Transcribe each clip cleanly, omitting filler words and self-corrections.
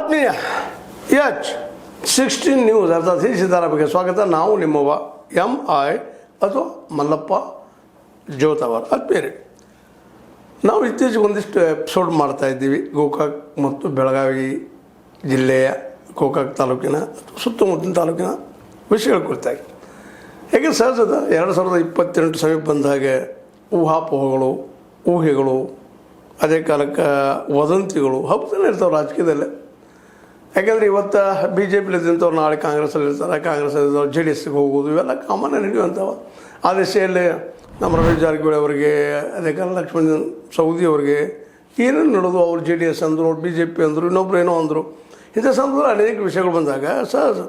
ಆತ್ಮೀಯ H16 news ಅರ್ಥಾತ್ ಈ ಸಿದ್ದಾರಾಮಯ್ಯಗೆ ಸ್ವಾಗತ. ನಾವು ನಿಮ್ಮವ MI ಅಥವಾ ಮಲ್ಲಪ್ಪ ಜೋತವರ್. ಆತ್ಮೀಯರೇ, ನಾವು ಇತ್ತೀಚೆಗೆ ಒಂದಿಷ್ಟು ಎಪಿಸೋಡ್ ಮಾಡ್ತಾ ಇದ್ದೀವಿ ಗೋಕಾಕ್ ಮತ್ತು ಬೆಳಗಾವಿ ಜಿಲ್ಲೆಯ ಗೋಕಾಕ್ ತಾಲೂಕಿನ ಸುತ್ತಮುತ್ತಲಿನ ತಾಲೂಕಿನ ವಿಷಯಗಳ ಕುರಿತಾಗಿ. ಹೇಗೆ ಸಹಜದ 2028 ಸಮೀಪ ಬಂದಾಗ ಊಹಾಪೋಹಗಳು, ಊಹೆಗಳು, ಅದೇ ಕಾಲಕ್ಕೆ ವದಂತಿಗಳು ಹಬ್ಬನೇ ಇರ್ತಾವೆ ರಾಜಕೀಯದಲ್ಲೇ. ಯಾಕೆಂದರೆ ಇವತ್ತು BJP ಇದ್ದಂಥವ್ರು ನಾಳೆ ಕಾಂಗ್ರೆಸ್ಸಲ್ಲಿ ಇರ್ತಾರೆ, ಕಾಂಗ್ರೆಸ್ಸಲ್ಲಿದ್ದವ್ರು JDSಗೆ ಹೋಗೋದು, ಇವೆಲ್ಲ ಕಾಮನ್ ನಡೆಯುವಂಥವು. ಆ ದಿಶೆಯಲ್ಲಿ ನಮ್ಮ ರಮೇಶ್ ಜಾರಕಿಹೊಳಿ ಅವರಿಗೆ, ಅದೇ ಕಾಲ ಲಕ್ಷ್ಮಣ್ ಸವದಿ ಅವರಿಗೆ ಏನೇನು ನೋಡೋದು, ಅವ್ರು JDS ಅಂದರು, ಅವ್ರು BJP ಅಂದರು, ಇನ್ನೊಬ್ರು ಏನೋ ಅಂದರು. ಇಂಥ ಸಂದರ್ಭದಲ್ಲಿ ಅನೇಕ ವಿಷಯಗಳು ಬಂದಾಗ ಸಹಜ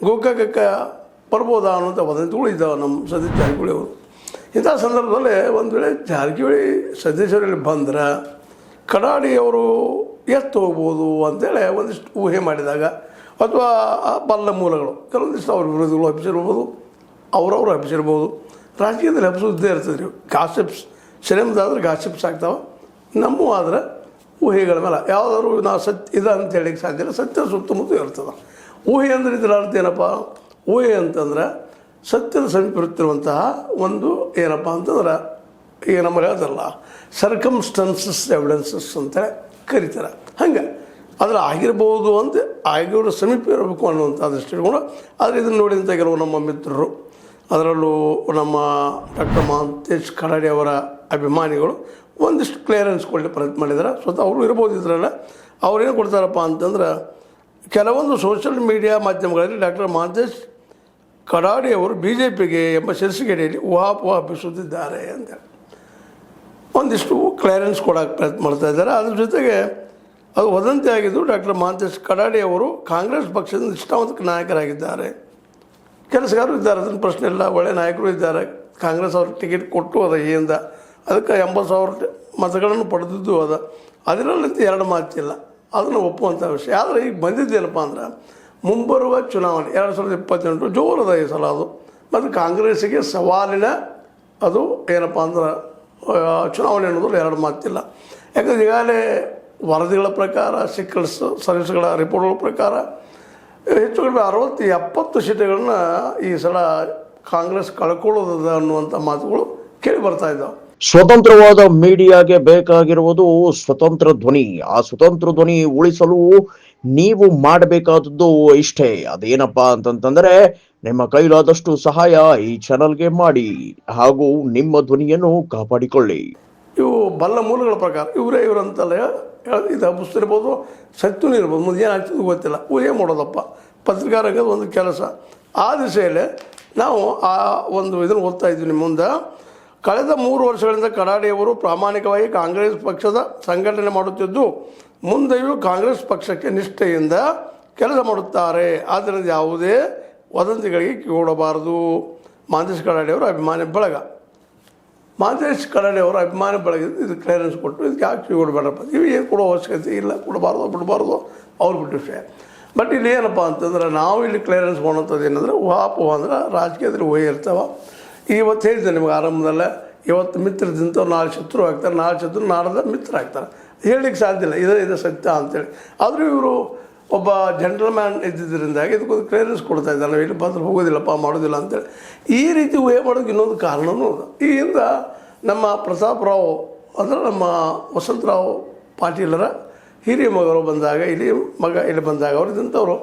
ಗೋಕಾಕಕ್ಕೆ ಬರ್ಬೋದಾ ಅನ್ನೋಂಥ ವದಂತಿಗಳು ಇದ್ದಾವೆ ನಮ್ಮ ಸತೀಶ್ ಜಾರಕಿಹೊಳಿ ಅವರು. ಇಂಥ ಸಂದರ್ಭದಲ್ಲಿ ಒಂದು ವೇಳೆ ಜಾರಕಿಹೊಳಿ ಸತೀಶರಲ್ಲಿ ಬಂದ್ರೆ ಕಡಾಡಿಯವರು ಎತ್ತು ಹೋಗ್ಬೋದು ಅಂತೇಳಿ ಒಂದಿಷ್ಟು ಊಹೆ ಮಾಡಿದಾಗ, ಅಥವಾ ಬಲ್ಲ ಮೂಲಗಳು ಕೆಲವೊಂದಿಷ್ಟು ಅವ್ರ ವಿರೋಧಿಗಳು ಹಬ್ಬಿಸಿರ್ಬೋದು, ಅವರವರು ಹಬ್ಬಿಸಿರ್ಬೋದು. ರಾಜಕೀಯದಲ್ಲಿ ಹಬ್ಬಿಸೋದೇ ಇರ್ತದೆ ರೀ. ಗಾಸಿಪ್ಸ್ ಸಿನಿಮಾದಾದ್ರೆ ಗಾಸಿಪ್ಸ್ ಆಗ್ತಾವೆ, ನಮ್ಮ ಆದ್ರೆ ಊಹೆಗಳ ಮೇಲೆ ಯಾವುದಾದ್ರು ನಾವು ಇದೆ ಅಂತ ಹೇಳಿಕ್ಕೆ ಸಾಧ್ಯ ಇಲ್ಲ. ಸತ್ಯ ಸುತ್ತಮುತ್ತ ಇರ್ತದೆ. ಊಹೆ ಅಂದರೆ ಇದರ ಅರ್ಥ ಏನಪ್ಪ? ಊಹೆ ಅಂತಂದ್ರೆ ಸತ್ಯದ ಸಮೀಪ ಇರುತ್ತಿರುವಂತಹ ಒಂದು ಏನಪ್ಪ ಅಂತಂದ್ರೆ ಈಗ ನಮಗೆ ಹೇಳ್ತಾರಲ್ಲ ಸರ್ಕಮ್ಸ್ಟನ್ಸಸ್ ಎವಿಡೆನ್ಸಸ್ ಅಂತ ಕರೀತಾರೆ. ಹಂಗೆ ಅದ್ರ ಆಗಿರ್ಬೋದು ಅಂತ ಆಗಿರೋ ಸಮೀಪ ಇರಬೇಕು ಅನ್ನುವಂಥ ದೃಷ್ಟಿಕೋನ. ಆದರೆ ಇದನ್ನು ನೋಡಿದಂಥ ಕೆಲವು ನಮ್ಮ ಮಿತ್ರರು, ಅದರಲ್ಲೂ ನಮ್ಮ ಡಾಕ್ಟರ್ ಮಹಂತೇಶ್ ಕಡಾಡಿ ಅವರ ಅಭಿಮಾನಿಗಳು ಒಂದಿಷ್ಟು ಕ್ಲಿಯರೆನ್ಸ್ ಕೊಡಲಿ ಪ್ರಯತ್ನ ಮಾಡಿದ್ದಾರೆ. ಸ್ವತಃ ಅವರು ಇರ್ಬೋದು ಇದರಲ್ಲ. ಅವ್ರೇನು ಕೊಡ್ತಾರಪ್ಪ ಅಂತಂದ್ರೆ, ಕೆಲವೊಂದು ಸೋಷಿಯಲ್ ಮೀಡಿಯಾ ಮಾಧ್ಯಮಗಳಲ್ಲಿ ಡಾಕ್ಟರ್ ಮಹಂತೇಶ್ ಕಡಾಡಿ ಅವರು BJPಗೆ ಎಂಬ ಶೀರ್ಷಿಕೆಯಲ್ಲಿ ಊಹಾಪೋಹ ಹಬ್ಬಿಸುತ್ತಿದ್ದಾರೆ ಅಂತ ಒಂದಿಷ್ಟು ಕ್ಲಿಯರೆನ್ಸ್ ಕೊಡೋಕ್ಕೆ ಪ್ರಯತ್ನ ಮಾಡ್ತಾ ಇದ್ದಾರೆ. ಅದ್ರ ಜೊತೆಗೆ ಅದು ವದಂತಿ ಆಗಿದ್ದು ಡಾಕ್ಟರ್ ಮಹಂತೇಶ್ ಕಡಾಡಿ ಅವರು ಕಾಂಗ್ರೆಸ್ ಪಕ್ಷದ ನಿಷ್ಠಾವಂತ ನಾಯಕರಾಗಿದ್ದಾರೆ, ಕೆಲಸಗಾರರು ಇದ್ದಾರೆ, ಅದನ್ನು ಪ್ರಶ್ನೆ ಇಲ್ಲ, ಒಳ್ಳೆಯ ನಾಯಕರು ಇದ್ದಾರೆ. ಕಾಂಗ್ರೆಸ್ ಅವ್ರಿಗೆ ಟಿಕೆಟ್ ಕೊಟ್ಟು ಅದ ಏನಿಂದ ಅದಕ್ಕೆ 80,000 ಮತಗಳನ್ನು ಪಡೆದಿದ್ದು ಅದ, ಅದರಲ್ಲಂತೂ ಎರಡು ಮಾತಿಲ್ಲ, ಅದನ್ನು ಒಪ್ಪುವಂಥ ವಿಷಯ. ಆದರೆ ಈಗ ಬಂದಿದ್ದೇನಪ್ಪ ಅಂದ್ರೆ ಮುಂಬರುವ ಚುನಾವಣೆ 2028 ಜೋರದ ಈ ಸಲ ಅದು, ಮತ್ತು ಕಾಂಗ್ರೆಸ್ಸಿಗೆ ಸವಾಲಿನ ಅದು ಏನಪ್ಪ ಅಂದ್ರೆ ಚುನಾವಣೆ ಅನ್ನೋದು ಎರಡು ಮಾತಿಲ್ಲ. ಯಾಕಂದ್ರೆ ಈಗಾಗಲೇ ವರದಿಗಳ ಪ್ರಕಾರ, ಸಿಕ್ಕಲ್ಸ್ ಸರ್ವಿಸ್ಗಳ ರಿಪೋರ್ಟ್ಗಳ ಪ್ರಕಾರ ಹೆಚ್ಚು ಕಡಿಮೆ 60-70 ಸೀಟುಗಳನ್ನ ಈ ಸಲ ಕಾಂಗ್ರೆಸ್ ಕಳ್ಕೊಳ್ಳೋದ ಅನ್ನುವಂಥ ಮಾತುಗಳು ಕೇಳಿ ಬರ್ತಾ ಇದ್ದಾವೆ. ಸ್ವತಂತ್ರವಾದ ಮೀಡಿಯಾಗೆ ಬೇಕಾಗಿರುವುದು ಸ್ವತಂತ್ರ ಧ್ವನಿ. ಆ ಸ್ವತಂತ್ರ ಧ್ವನಿ ಉಳಿಸಲು ನೀವು ಮಾಡಬೇಕಾದದ್ದು ಇಷ್ಟೇ. ಅದೇನಪ್ಪಾ ಅಂತಂತಂದ್ರೆ, ನಿಮ್ಮ ಕೈಲಾದಷ್ಟು ಸಹಾಯ ಈ ಚಾನಲ್ಗೆ ಮಾಡಿ ಹಾಗೂ ನಿಮ್ಮ ಧ್ವನಿಯನ್ನು ಕಾಪಾಡಿಕೊಳ್ಳಿ. ಇವು ಬಲ್ಲ ಮೂಲಗಳ ಪ್ರಕಾರ ಇವರಂತಲ್ಲ ಇದು ಹಬ್ಬಿಸ್ತಿರ್ಬೋದು, ಸತ್ಯನೂ ಇರ್ಬೋದು, ಮುಂದೆ ಏನಾಗ್ತದೆ ಗೊತ್ತಿಲ್ಲ. ಊಹೆ ಮಾಡೋದಪ್ಪ ಪತ್ರಿಕಾರಂಗದ ಒಂದು ಕೆಲಸ. ಆ ದಿಶೆಯಲ್ಲಿ ನಾವು ಆ ಒಂದು ಇದನ್ನು ಓದ್ತಾ ಇದ್ವಿ ನಿಮ್ಮ ಮುಂದೆ. ಕಳೆದ 3 ವರ್ಷಗಳಿಂದ ಕಡಾಡಿಯವರು ಪ್ರಾಮಾಣಿಕವಾಗಿ ಕಾಂಗ್ರೆಸ್ ಪಕ್ಷದ ಸಂಘಟನೆ ಮಾಡುತ್ತಿದ್ದು, ಮುಂದೆಯೂ ಕಾಂಗ್ರೆಸ್ ಪಕ್ಷಕ್ಕೆ ನಿಷ್ಠೆಯಿಂದ ಕೆಲಸ ಮಾಡುತ್ತಾರೆ. ಆದ್ದರಿಂದ ಯಾವುದೇ ವದಂತಿಗಳಿಗೆ ಕಿವಿಗೊಡಬಾರದು. ಮಹಂತೇಶ್ ಕಡಾಡಿಯವರ ಅಭಿಮಾನಿ ಬಳಗ. ಮಹಂತೇಶ್ ಕಡಾಡಿಯವರ ಅಭಿಮಾನಿ ಬಳಗ ಇದು ಕ್ಲಿಯರೆನ್ಸ್ ಕೊಟ್ಟು ಇದಕ್ಕೆ ಯಾಕೆ ಕಿವಿಗೊಡಬೇಡಪ್ಪ, ಇವು ಏನು ಕೊಡೋ ಅವಶ್ಯಕತೆ ಇಲ್ಲ, ಕೊಡಬಾರ್ದು ಬಿಡಬಾರ್ದು ಅವ್ರು ಬಿಟ್ಟು ವಿಷಯ. ಬಟ್ ಇಲ್ಲಿ ಏನಪ್ಪ ಅಂತಂದ್ರೆ, ನಾವು ಇಲ್ಲಿ ಕ್ಲಿಯರೆನ್ಸ್ ಮಾಡೋಂಥದ್ದು ಏನಂದ್ರೆ, ಊಹಾಪೋಹ ಅಂದ್ರೆ ರಾಜಕೀಯದಲ್ಲಿ ಊಹೆ ಇರ್ತಾವೆ. ಇವತ್ತು ಹೇಳಿದೆ ನಿಮಗೆ ಆರಂಭದಲ್ಲೇ, ಇವತ್ತು ಮಿತ್ರದಿಂತವ್ರು ನಾಳೆ ಶತ್ರು ಆಗ್ತಾರೆ, ನಾಳೆ ಶತ್ರು ನಾಡ್ದ ಮಿತ್ರ ಆಗ್ತಾರೆ. ಹೇಳಲಿಕ್ಕೆ ಸಾಧ್ಯ ಇಲ್ಲ, ಇದು ಸತ್ಯ ಅಂತೇಳಿ. ಆದರೂ ಇವರು ಒಬ್ಬ ಜೆಂಟಲ್ಮ್ಯಾನ್ ಇದ್ದಿದ್ದರಿಂದಾಗಿ ಇದಕ್ಕೊಂದು ಕ್ಲಿಯರೆನ್ಸ್ ಕೊಡ್ತಾ ಇದ್ದಾರೆ, ನಾವು ಇಲ್ಲಿ ಬಂದ್ರೆ ಹೋಗೋದಿಲ್ಲಪ್ಪ, ಮಾಡೋದಿಲ್ಲ ಅಂತೇಳಿ. ಈ ರೀತಿ ಊಹೆ ಮಾಡೋಕ್ಕೆ ಇನ್ನೊಂದು ಕಾರಣವೂ ಅದ. ಈ ಹಿಂದ ನಮ್ಮ ಪ್ರತಾಪರಾವ್ ಅಂದರೆ ನಮ್ಮ ವಸಂತರಾವ್ ಪಾಟೀಲರ ಹಿರಿಯ ಮಗರು ಬಂದಾಗ, ಇಲ್ಲಿ ಬಂದಾಗ ಅವ್ರು ಇದ್ದಂಥವ್ರು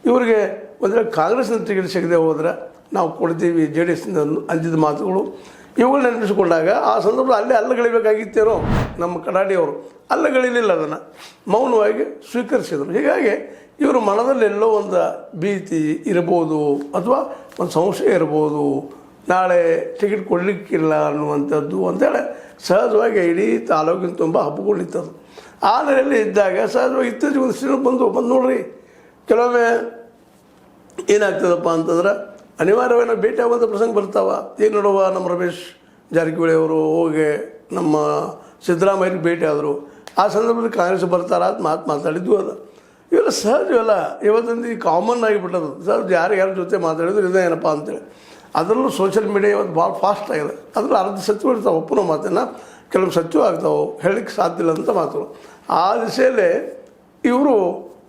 ಇವರಿಗೆ ಒಂದು ಕಾಂಗ್ರೆಸ್ನ ಟಿಕೆಟ್ ಸಿಗದೆ ಹೋದರೆ ನಾವು ಕೊಡ್ತೀವಿ JDSನಿಂದ ಅಂದಿದ್ದ ಮಾತುಗಳು ಇವುಗಳು ನೆನಪಿಸಿಕೊಂಡಾಗ ಆ ಸಂದರ್ಭದಲ್ಲಿ ಅಲ್ಲಗಳಿಬೇಕಾಗಿತ್ತೇನೋ ನಮ್ಮ ಕಡಾಡಿಯವರು. ಅಲ್ಲಗಳಿಲಿಲ್ಲ, ಅದನ್ನು ಮೌನವಾಗಿ ಸ್ವೀಕರಿಸಿದರು. ಹೀಗಾಗಿ ಇವರು ಮನದಲ್ಲಿ ಎಲ್ಲೋ ಒಂದು ಭೀತಿ ಇರ್ಬೋದು, ಅಥವಾ ಒಂದು ಸಂಶಯ ಇರ್ಬೋದು, ನಾಳೆ ಟಿಕೆಟ್ ಕೊಡಲಿಕ್ಕಿಲ್ಲ ಅನ್ನುವಂಥದ್ದು ಅಂತೇಳಿ ಸಹಜವಾಗಿ ಇಡೀ ತಾಲೂಕಿನ ತುಂಬ ಹಬ್ಬಿಕೊಂಡಿತ್ತದು. ಆ ನೆಲೆಯಲ್ಲಿ ಇದ್ದಾಗ ಸಹಜವಾಗಿ ಇತ್ತೀಚೆಗೆ ಒಂದು ಸಿನಿಮಾ ಬಂದು ನೋಡ್ರಿ, ಕೆಲವೊಮ್ಮೆ ಏನಾಗ್ತದಪ್ಪ ಅಂತಂದ್ರೆ ಅನಿವಾರ್ಯವಾಗಿ ಭೇಟಿ ಆಗುವಂಥ ಪ್ರಸಂಗ ಬರ್ತಾವ. ಈಗ ನೋಡುವ ನಮ್ಮ ರಮೇಶ್ ಜಾರಕಿಹೊಳಿ ಅವರು ಹೋಗಿ ನಮ್ಮ ಸಿದ್ದರಾಮಯ್ಯರಿಗೆ ಭೇಟಿ ಆದರು. ಆ ಸಂದರ್ಭದಲ್ಲಿ ಕಾಂಗ್ರೆಸ್ ಬರ್ತಾರ ಅಂತ ಮಾತಾಡಿದ್ವು ಅದು. ಇವೆಲ್ಲ ಸಹಜವಲ್ಲ, ಇವತ್ತೊಂದು ಈ ಕಾಮನ್ ಆಗಿಬಿಟ್ಟದು. ಸಹಜ ಯಾರ ಜೊತೆ ಮಾತಾಡಿದ್ರು ಇದೇನಪ್ಪ ಅಂತೇಳಿ. ಅದರಲ್ಲೂ ಸೋಷಿಯಲ್ ಮೀಡಿಯಾ ಇವತ್ತು ಭಾಳ ಫಾಸ್ಟ್ ಆಗಿದೆ. ಅದ್ರಲ್ಲಿ ಅರ್ಧ ಸತ್ಯ ಇರ್ತಾವೆ, ಒಪ್ಪನೋ ಮಾತನ್ನು, ಕೆಲವು ಸತ್ಯ ಆಗ್ತಾವೆ, ಹೇಳಲಿಕ್ಕೆ ಸಾಧ್ಯ ಇಲ್ಲ ಅಂತ ಮಾತುಗಳು. ಆ ದಿಶೆಯಲ್ಲೇ ಇವರು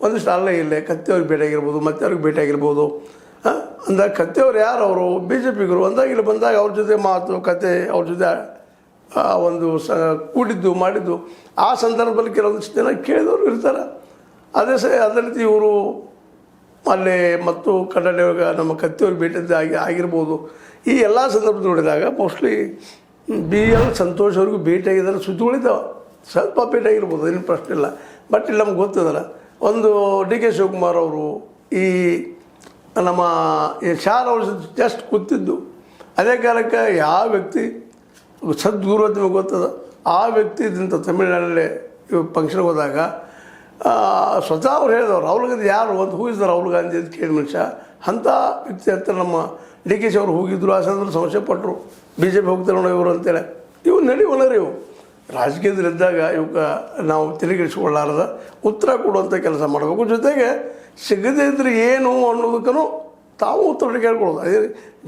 ಒಂದಿಷ್ಟು ಅಲ್ಲೇ ಇಲ್ಲೇ ಕತ್ತೆಯವ್ರಿಗೆ ಭೇಟಿಯಾಗಿರ್ಬೋದು ಮತ್ತೆ ಅವ್ರಿಗೆ ಭೇಟಿಯಾಗಿರ್ಬೋದು. ಅಂದಾಗ ಕತ್ತೆಯವ್ರು ಯಾರು ಅವರು ಬಿ ಜೆ ಪಿಗರು ಅಂದಾಗ ಇಲ್ಲಿ ಬಂದಾಗ ಅವ್ರ ಜೊತೆ ಮಾತು ಕತೆ ಅವ್ರ ಜೊತೆ ಒಂದು ಕೂಡಿದ್ದು ಮಾಡಿದ್ದು ಆ ಸಂದರ್ಭದಲ್ಲಿ ಕೆಲವೊಂದಿಷ್ಟು ಜನ ಕೇಳಿದವರು ಇರ್ತಾರೆ. ಅದೇ ಅದೇ ರೀತಿ ಇವರು ಅಲ್ಲೇ ಮತ್ತು ಕನ್ನಡ ನಮ್ಮ ಕತ್ತೆಯವ್ರಿಗೆ ಭೇಟಿ ಆಗಿರ್ಬೋದು. ಈ ಎಲ್ಲ ಸಂದರ್ಭ ನೋಡಿದಾಗ ಮೋಸ್ಟ್ಲಿ BL ಸಂತೋಷ್ ಅವ್ರಿಗೂ ಭೇಟಿಯಾಗಿದ್ದಾರೆ, ಸುದ್ದಿಗಳಿದ್ದಾವೆ, ಸ್ವಲ್ಪ ಭೇಟಿಯಾಗಿರ್ಬೋದು, ಏನು ಪ್ರಶ್ನೆ ಇಲ್ಲ. ಬಟ್ ಇಲ್ಲಿ ನಮ್ಗೆ ಗೊತ್ತಿದಲ್ಲ, ಒಂದು DK ಶಿವಕುಮಾರ್ ಅವರು ಈ ನಮ್ಮ ಶಾರ್ ಅವ್ರ ಜೊತೆ ಜಸ್ಟ್ ಕೂತಿದ್ದು ಅದೇ ಕಾಲಕ್ಕೆ ಯಾವ ವ್ಯಕ್ತಿ ಸದ್ಗುರು ಅಂತ ನಿಮಗೆ ಗೊತ್ತದ, ಆ ವ್ಯಕ್ತಿ ಇದ್ದಂಥ ತಮಿಳ್ನಾಡಲ್ಲೇ ಫಂಕ್ಷನ್ಗೆ ಹೋದಾಗ ಸ್ವತಃ ಅವ್ರು ಹೇಳಿದವರು ರಾಹುಲ್ ಗಾಂಧಿ ಯಾರು ಅಂತ ಹೂ ಇದ್ದಾರೆ ರಾಹುಲ್ ಗಾಂಧಿ ಅಂತ ಕೇಳಿ ಮನುಷ್ಯ ಅಂಥ ವ್ಯಕ್ತಿ ಹತ್ತಿರ ನಮ್ಮ DK ಶಿ ಅವರು ಹೋಗಿದ್ರು. ಆ ಸಂದರ್ಭದಲ್ಲಿ ಸಮಸ್ಯೆ ಪಟ್ಟರು, BJP ಹೋಗ್ತಾರೆ ನೋಡೋ ಇವರು ಅಂತೇಳಿ. ಇವು ನಡೆಯುವಲ್ಲರಿ ಇವು ರಾಜಕೀಯದಲ್ಲಿದ್ದಾಗ ಇವಕ್ಕೆ ನಾವು ತಿರುಗಿಸಿಕೊಳ್ಳಾರದ ಉತ್ತರ ಕೊಡುವಂಥ ಕೆಲಸ ಮಾಡಬೇಕು. ಜೊತೆಗೆ ಸಿಗದೇ ಇದ್ರೆ ಏನು ಅನ್ನೋದಕ್ಕೂ ತಾವು ಉತ್ತರ ಕೇಳ್ಕೊಳ್ಳೋದು. ಅದೇ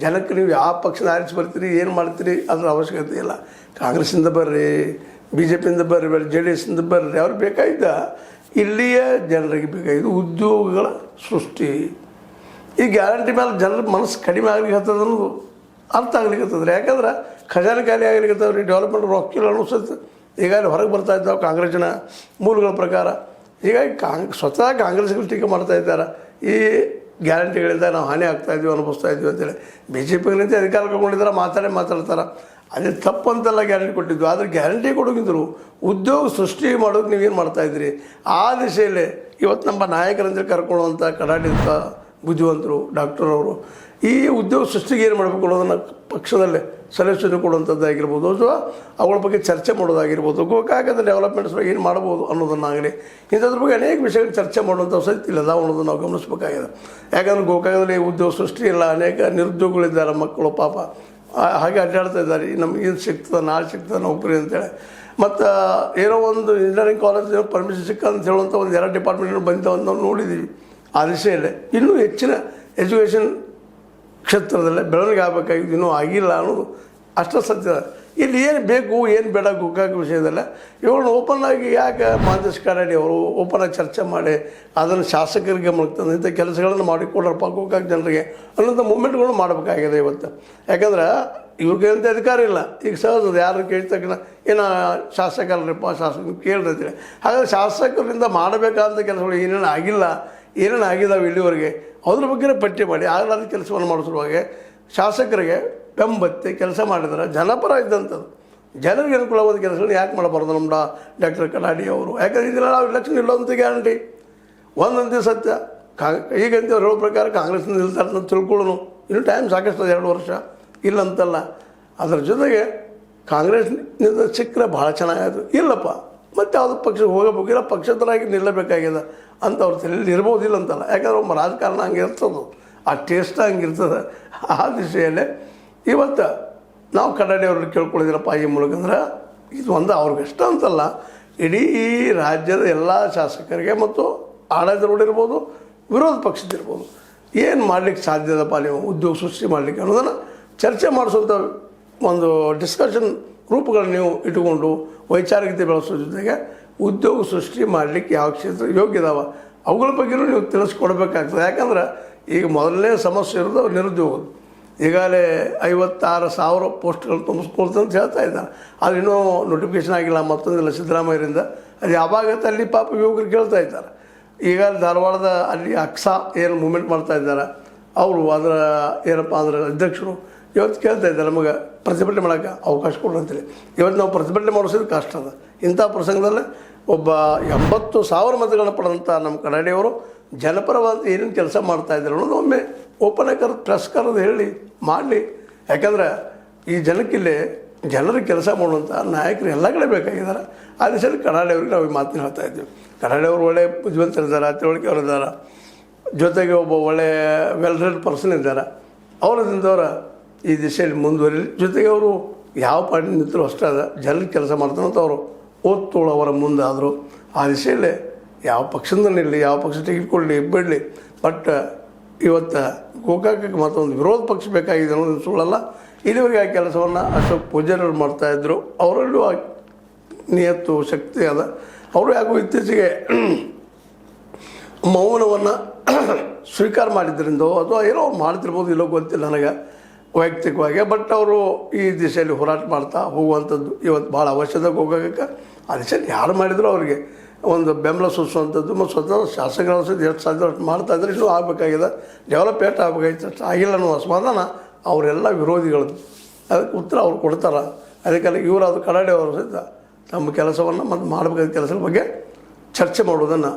ಜನಕ್ಕೆ ನೀವು ಯಾವ ಪಕ್ಷದ ಆರಿಸಿ ಬರ್ತೀರಿ, ಏನು ಮಾಡ್ತೀರಿ ಅದರ ಅವಶ್ಯಕತೆ ಇಲ್ಲ. ಕಾಂಗ್ರೆಸ್ಸಿಂದ ಬರ್ರಿ, BJPಯಿಂದ ಬರ್ರಿ, JDS ಇಂದ ಬರ್ರಿ, ಅವ್ರಿಗೆ ಬೇಕಾಗಿದ್ದ ಇಲ್ಲಿಯ ಜನರಿಗೆ ಬೇಕಾಗಿದ್ದು ಉದ್ಯೋಗಗಳ ಸೃಷ್ಟಿ. ಈ ಗ್ಯಾರಂಟಿ ಮೇಲೆ ಜನರ ಮನಸ್ಸು ಕಡಿಮೆ ಆಗ್ಲಿಕ್ಕೆ ಹತ್ತದ ಅನ್ನೋದು ಅರ್ಥ ಆಗ್ಲಿಕ್ಕೆ ಹತ್ತದ್ರಿ. ಯಾಕಂದ್ರೆ ಖಜಾನೆ ಖಾಲಿ ಆಗ್ಲಿಕ್ಕೆ ಹತ್ತವ್ರಿ, ಡೆವಲಪ್ಮೆಂಟ್ ರೊಕ್ಕಿಲ್ಲ ಅನಿಸುತ್ತೆ. ಈಗಾಗಲೇ ಹೊರಗೆ ಬರ್ತಾ ಇದ್ದಾವೆ ಕಾಂಗ್ರೆಸ್ಸಿನ ಮೂಲಗಳ ಪ್ರಕಾರ. ಹೀಗಾಗಿ ಸ್ವತಃ ಕಾಂಗ್ರೆಸ್ಗಳು ಟೀಕೆ ಮಾಡ್ತಾ ಇದ್ದಾರೆ, ಈ ಗ್ಯಾರಂಟಿಗಳಿಂದ ನಾವು ಹಾನಿ ಆಗ್ತಾಯಿದ್ವಿ ಅನುಭವಿಸ್ತಾ ಇದ್ವಿ ಅಂತೇಳಿ. BJPಗಳಿಂದ ಅಧಿಕಾರ ಕಳ್ಕೊಂಡಿದ್ದಾರೆ, ಮಾತಾಡ್ತಾರೆ. ಅದೇ ತಪ್ಪು ಅಂತೆಲ್ಲ ಗ್ಯಾರಂಟಿ ಕೊಟ್ಟಿದ್ದು. ಆದರೆ ಗ್ಯಾರಂಟಿ ಕೊಡೋಗಿದ್ರು ಉದ್ಯೋಗ ಸೃಷ್ಟಿ ಮಾಡೋದು ನೀವೇನು ಮಾಡ್ತಾಯಿದ್ರಿ? ಆ ದಿಶೆಯಲ್ಲೇ ಇವತ್ತು ನಮ್ಮ ನಾಯಕರಂದ್ರೆ ಕರ್ಕೊಳ್ಳುವಂಥ ಕಡಾಡಿದಂಥ ಬುದ್ಧಿವಂತರು ಡಾಕ್ಟರ್ ಅವರು ಈ ಉದ್ಯೋಗ ಸೃಷ್ಟಿಗೆ ಏನು ಮಾಡಬೇಕು ಅನ್ನೋದನ್ನು ಪಕ್ಷದಲ್ಲೇ ಸಲಹೆ ಕೊಡುವಂಥದ್ದಾಗಿರ್ಬೋದು, ಅಥವಾ ಅವುಗಳ ಬಗ್ಗೆ ಚರ್ಚೆ ಮಾಡೋದಾಗಿರ್ಬೋದು, ಗೋಕಾಕದ ಡೆವಲಪ್ಮೆಂಟ್ಸ್ ಬಗ್ಗೆ ಏನು ಮಾಡ್ಬೋದು ಅನ್ನೋದನ್ನಾಗಲಿ ಇಂಥದ್ರ ಬಗ್ಗೆ ಅನೇಕ ವಿಷಯಗಳು ಚರ್ಚೆ ಮಾಡುವಂಥ ಸತ್ಯ ಇಲ್ಲ ಅನ್ನೋದನ್ನು ನಾವು ಗಮನಿಸಬೇಕಾಗಿದೆ. ಯಾಕಂದರೆ ಗೋಕಾಕದಲ್ಲಿ ಉದ್ಯೋಗ ಸೃಷ್ಟಿ ಇಲ್ಲ, ಅನೇಕ ನಿರುದ್ಯೋಗಗಳಿದ್ದಾರೆ, ಮಕ್ಕಳು ಪಾಪ ಹಾಗೆ ಅಡ್ಡಾಡ್ತಾ ಇದ್ದಾರೆ. ನಮ್ಗೆ ಏನು ಸಿಗ್ತದೆ, ನಾಳೆ ಸಿಗ್ತದೆ ನೌಕರಿ ಅಂತೇಳಿ. ಮತ್ತು ಏನೋ ಒಂದು ಇಂಜಿನಿಯರಿಂಗ್ ಕಾಲೇಜ್ ಪರ್ಮಿಷನ್ ಸಿಕ್ಕಂತ ಹೇಳುವಂಥ ಒಂದು 2 ಡಿಪಾರ್ಟ್ಮೆಂಟ್ಗಳು ಬಂದವಂತ ನಾವು ನೋಡಿದ್ದೀವಿ. ಆ ದಿಶೆಯಲ್ಲೇ ಇನ್ನೂ ಹೆಚ್ಚಿನ ಎಜುಕೇಷನ್ ಕ್ಷೇತ್ರದಲ್ಲೇ ಬೆಳವಣಿಗೆ ಆಗಬೇಕಾಗಿದ್ದು ಇನ್ನೂ ಆಗಿಲ್ಲ ಅನ್ನೋದು ಅಷ್ಟೇ ಸತ್ಯ. ಇಲ್ಲಿ ಏನು ಬೇಕು ಏನು ಬೇಡ ಗೋಕಾಕ ವಿಷಯದಲ್ಲ ಇವುಗಳನ್ನ ಓಪನ್ ಆಗಿ ಯಾಕೆ ಮಹಂತೇಶ್ ಕರಾಡಿ ಅವರು ಓಪನ್ ಆಗಿ ಚರ್ಚೆ ಮಾಡಿ ಅದನ್ನು ಶಾಸಕರಿಗೆ ಗಮನಕ್ಕೆ ಇಂಥ ಕೆಲಸಗಳನ್ನು ಮಾಡಿಕೊಡ್ರಪ್ಪ ಗೋಕಾಕ ಜನರಿಗೆ ಅನ್ನೋಂಥ ಮೂಮೆಂಟ್ಗಳು ಮಾಡಬೇಕಾಗಿದೆ ಇವತ್ತು. ಯಾಕಂದ್ರೆ ಇವ್ರಿಗೆ ಅಂತ ಅಧಿಕಾರ ಇಲ್ಲ. ಈಗ ಸಹಜ ಯಾರು ಕೇಳಿದ ತಕ್ಷಣ ಏನೋ ಶಾಸಕರಪ್ಪ ಶಾಸಕ ಕೇಳಿರ್ತೀವಿ. ಹಾಗಾದರೆ ಶಾಸಕರಿಂದ ಮಾಡಬೇಕಾದಂಥ ಕೆಲಸಗಳು ಏನೇನು ಆಗಿಲ್ಲ, ಏನೇನು ಆಗಿದ್ದಾವೆ ಇಲ್ಲಿವರೆಗೆ ಅದ್ರ ಬಗ್ಗೆ ಪಟ್ಟಿ ಮಾಡಿ ಆಗಲಾದ ಕೆಲಸವನ್ನು ಮಾಡಿಸುವಾಗ ಶಾಸಕರಿಗೆ ಬೆಂಬತ್ತಿ ಕೆಲಸ ಮಾಡಿದ್ರೆ ಜನಪರ ಇದ್ದಂಥದ್ದು ಜನರಿಗೆ ಅನುಕೂಲವಾದ ಕೆಲಸಗಳನ್ನ ಯಾಕೆ ಮಾಡಬಾರ್ದು ನಮ್ಮ ಡಾಕ್ಟರ್ ಕಲಾಡಿ ಅವರು? ಯಾಕಂದರೆ ಇದೆಲ್ಲ ನಾವು ಎಲೆಕ್ಷನ್ ಇಲ್ಲೋಂಥ ಗ್ಯಾರಂಟಿ ಒಂದಂತೆ ಸತ್ಯ. ಈಗಂತ ಅವ್ರು ಹೇಳೋ ಪ್ರಕಾರ ಕಾಂಗ್ರೆಸ್ನಿಂದ ನಿಲ್ತಾರೆ ಅಂತ ತಿಳ್ಕೊಳ್ಳೋನು ಇನ್ನೂ ಟೈಮ್ ಸಾಕಷ್ಟು 2 ವರ್ಷ ಇಲ್ಲಂತಲ್ಲ. ಅದರ ಜೊತೆಗೆ ಕಾಂಗ್ರೆಸ್ನಿಂದ ಸಿಕ್ಕರೆ ಭಾಳ ಚೆನ್ನಾಗಾಯ್ತು. ಇಲ್ಲಪ್ಪ ಮತ್ತು ಯಾವುದೋ ಪಕ್ಷಕ್ಕೆ ಹೋಗಬೇಕು, ಇಲ್ಲ ಪಕ್ಷದರಾಗಿ ನಿಲ್ಲಬೇಕಾಗಿದೆ ಅಂತ ಅವ್ರ ತಲೆಯಲ್ಲಿ ಇರ್ಬೋದಿಲ್ಲ ಅಂತಲ್ಲ. ಯಾಕಂದ್ರೆ ಒಬ್ಬ ರಾಜಕಾರಣ ಹಂಗೆ ಇರ್ತದೆ, ಆ ಟೇಸ್ಟ್ ಹಂಗಿರ್ತದೆ. ಆ ದಿಶೆಯಲ್ಲೇ ಇವತ್ತು ನಾವು ಕನ್ನಡಿಯವ್ರನ್ನ ಕೇಳ್ಕೊಳ್ಳಿದ್ದೀರಪ್ಪ ಈ ಮೂಲಕ. ಅಂದ್ರೆ ಇದು ಒಂದು ಅವ್ರಿಗಷ್ಟ ಅಂತಲ್ಲ, ಇಡೀ ಈ ರಾಜ್ಯದ ಎಲ್ಲ ಶಾಸಕರಿಗೆ ಮತ್ತು ಆಡಳಿತಗಳಿರ್ಬೋದು, ವಿರೋಧ ಪಕ್ಷದಿರ್ಬೋದು, ಏನು ಮಾಡಲಿಕ್ಕೆ ಸಾಧ್ಯದಪ್ಪ ನೀವು ಉದ್ಯೋಗ ಸೃಷ್ಟಿ ಮಾಡಲಿಕ್ಕೆ ಅನ್ನೋದನ್ನು ಚರ್ಚೆ ಮಾಡಿಸುವಂಥ ಒಂದು ಡಿಸ್ಕಷನ್ ರೂಪಗಳನ್ನು ನೀವು ಇಟ್ಟುಕೊಂಡು ವೈಚಾರಿಕತೆ ಬೆಳೆಸೋ ಜೊತೆಗೆ ಉದ್ಯೋಗ ಸೃಷ್ಟಿ ಮಾಡಲಿಕ್ಕೆ ಯಾವ ಕ್ಷೇತ್ರ ಯೋಗ್ಯ ಇದಾವ ಅವುಗಳ ಬಗ್ಗೆಯೂ ನೀವು ತಿಳಿಸ್ಕೊಡ್ಬೇಕಾಗ್ತದೆ. ಯಾಕಂದ್ರೆ ಈಗ ಮೊದಲನೇ ಸಮಸ್ಯೆ ಇರೋದು ನಿರುದ್ಯೋಗ. ಈಗಾಗಲೇ 56,000 ಪೋಸ್ಟ್ಗಳು ತುಂಬಿಸ್ಕೊಳ್ತು ಅಂತ ಹೇಳ್ತಾ ಇದ್ದಾರೆ. ಅದು ಇನ್ನೂ ನೋಟಿಫಿಕೇಷನ್ ಆಗಿಲ್ಲ ಮತ್ತೊಂದಿಲ್ಲ ಸಿದ್ದರಾಮಯ್ಯರಿಂದ. ಅದು ಯಾವಾಗತ್ತೆ ಅಲ್ಲಿ ಪಾಪ ಯುವಕರು ಕೇಳ್ತಾ ಇದ್ದಾರೆ. ಈಗ ಧಾರವಾಡದ ಅಲ್ಲಿ ಅಕ್ಸಾ ಏನು ಮೂಮೆಂಟ್ ಮಾಡ್ತಾ ಇದ್ದಾರೆ ಅವರು, ಅದರ ಏನಪ್ಪ ಅಂದ್ರೆ ಅಧ್ಯಕ್ಷರು ಇವತ್ತು ಕೇಳ್ತಾ ಇದ್ದಾರೆ ನಮಗೆ ಪ್ರತಿಭಟನೆ ಮಾಡೋಕ್ಕೆ ಅವಕಾಶ ಕೊಡು ಅಂತೇಳಿ. ಇವತ್ತು ನಾವು ಪ್ರತಿಭಟನೆ ಮಾಡಿಸೋದು ಕಷ್ಟ ಅದ. ಇಂಥ ಪ್ರಸಂಗದಲ್ಲೇ ಒಬ್ಬ 80,000 ಮತಗಳನ್ನ ಪಡೆದಂಥ ನಮ್ಮ ಕನ್ನಡಿಯವರು ಜನಪರವಾದ ಏನೇನು ಕೆಲಸ ಮಾಡ್ತಾಯಿದ್ದಾರೆ ಅನ್ನೋದು ಒಮ್ಮೆ ಓಪನ್ ಆಗಿ ಪ್ರೆಸ್ ಕರೆದು ಹೇಳಿ ಮಾಡಲಿ. ಯಾಕಂದ್ರೆ ಈ ಜನಕ್ಕಿಲ್ಲಿ ಜನರಿಗೆ ಕೆಲಸ ಮಾಡುವಂಥ ನಾಯಕರು ಎಲ್ಲ ಕಡೆ ಬೇಕಾಗಿದ್ದಾರೆ. ಆ ದಿಶೆಯಲ್ಲಿ ಕನ್ನಡಿಯವ್ರಿಗೆ ನಾವು ಈ ಮಾತನ್ನ ಹೇಳ್ತಾ ಇದ್ದೀವಿ. ಕನ್ನಡಿಯವರು ಒಳ್ಳೆ ಬುದ್ಧಿವಂತರಿದ್ದಾರೆ, ತಿಳುವಳಿಕೆ ಅವರಿದ್ದಾರೆ, ಜೊತೆಗೆ ಒಬ್ಬ ಒಳ್ಳೆ ವೆಲ್ ರೆಡ್ ಪರ್ಸನ್ ಇದ್ದಾರೆ. ಅವರದಿಂದವರ ಈ ದಿಶೆಯಲ್ಲಿ ಮುಂದುವರಿಲಿ. ಜೊತೆಗೆ ಅವರು ಯಾವ ಪಾರ್ಟಿ ನಿಂತರೂ ಅಷ್ಟೇ ಅದ ಜನರಿಗೆ ಕೆಲಸ ಮಾಡ್ತಾನಂತ ಅವರು ಓದ್ತೋಳವರ ಮುಂದಾದರು. ಆ ದಿಶೆಯಲ್ಲೇ ಯಾವ ಪಕ್ಷದಿಂದ ನಿಲ್ಲಿ, ಯಾವ ಪಕ್ಷ ಟಿಕೆಟ್ ಕೊಡಲಿ ಬಿಡಲಿ, ಬಟ್ ಇವತ್ತು ಗೋಕಾಕಕ್ಕೆ ಮತ್ತೊಂದು ವಿರೋಧ ಪಕ್ಷ ಬೇಕಾಗಿದೆ ಅನ್ನೋದು ಸುಳ್ಳಲ್ಲ. ಇಲ್ಲಿವರೆಗೆ ಆ ಕೆಲಸವನ್ನು ಅಶೋಕ್ ಪೂಜಾರಿಯವರು ಮಾಡ್ತಾಯಿದ್ರು. ಅವರಲ್ಲೂ ಆ ನಿಯತ್ತು ಶಕ್ತಿ ಅದ. ಅವರು ಯಾಕೋ ಇತ್ತೀಚೆಗೆ ಮೌನವನ್ನು ಸ್ವೀಕಾರ ಮಾಡಿದ್ರಿಂದೋ ಅಥವಾ ಏನೋ ಅವ್ರು ಮಾಡ್ತಿರ್ಬೋದು ಇಲ್ಲೋ ಗೊತ್ತಿಲ್ಲ ನನಗೆ ವೈಯಕ್ತಿಕವಾಗಿ. ಬಟ್ ಅವರು ಈ ದಿಶೆಯಲ್ಲಿ ಹೋರಾಟ ಮಾಡ್ತಾ ಹೋಗುವಂಥದ್ದು ಇವತ್ತು ಭಾಳ ಅವಶ್ಯಕತೆ ಹೋಗೋಕ್ಕೆ ಆ ದಿಶೆಯಲ್ಲಿ ಯಾರು ಮಾಡಿದ್ರು ಅವರಿಗೆ ಒಂದು ಬೆಂಬಲ ಸೂಚಿಸುವಂಥದ್ದು ಮತ್ತು ಸ್ವತಃ ಶಾಸಕರ ಎಷ್ಟು ಸಾಧ್ಯ ಅಷ್ಟು ಮಾಡ್ತಾಯಿದ್ರೆ ಇನ್ನೂ ಆಗಬೇಕಾಗಿದೆ, ಡೆವಲಪ್ಮೆಂಟ್ ಆಗಬೇಕಾಗಿತ್ತು, ಅಷ್ಟು ಆಗಿಲ್ಲ ಅನ್ನೋ ಅಸಮಾಧಾನ ಅವರೆಲ್ಲ ವಿರೋಧಿಗಳದ್ದು. ಅದಕ್ಕೆ ಉತ್ತರ ಅವ್ರು ಕೊಡ್ತಾರೆ. ಅದಕ್ಕೆಲ್ಲ ಇವರು ಅದು ಕನ್ನಡ ಅವರು ಸಹಿತ ತಮ್ಮ ಕೆಲಸವನ್ನು ಮತ್ತು ಮಾಡಬೇಕಾದ ಕೆಲಸದ ಬಗ್ಗೆ ಚರ್ಚೆ ಮಾಡೋದನ್ನು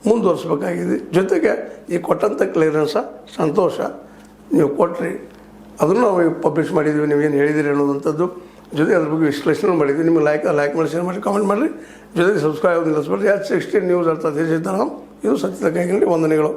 ಮುಂದುವರಿಸ್ಬೇಕಾಗಿದೆ. ಜೊತೆಗೆ ಈ ಕೊಟ್ಟಂಥ ಕ್ಲಿಯರೆನ್ಸ ಸಂತೋಷ, ನೀವು ಕೊಟ್ರಿ, ಅದನ್ನು ನಾವು ಪಬ್ಲಿಷ್ ಮಾಡಿದ್ದೀವಿ, ನೀವೇನು ಹೇಳಿದಿರಿ ಅನ್ನೋದಂಥದ್ದು. ಜೊತೆಗೆ ಅದ್ರ ಬಗ್ಗೆ ವಿಶ್ಲೇಷಣೆ ಮಾಡಿದ್ವಿ. ನಿಮಗೆ ಲೈಕ್ ಮಾಡಿ, ಶೇರ್ ಮಾಡಿ, ಕಾಮೆಂಟ್ ಮಾಡಿರಿ. ಜೊತೆಗೆ ಸಬ್ಸ್ಕ್ರೈಬ್ ನಿಲ್ಲಿಸ್ಬಿಡ್ರಿ. H16 ನ್ಯೂಸ್ ಅರ್ಥ ದೇಶ ಇದು ಸತ್ಯದ ಕೈಗಳಲ್ಲಿ ವಂದನೆಗಳು.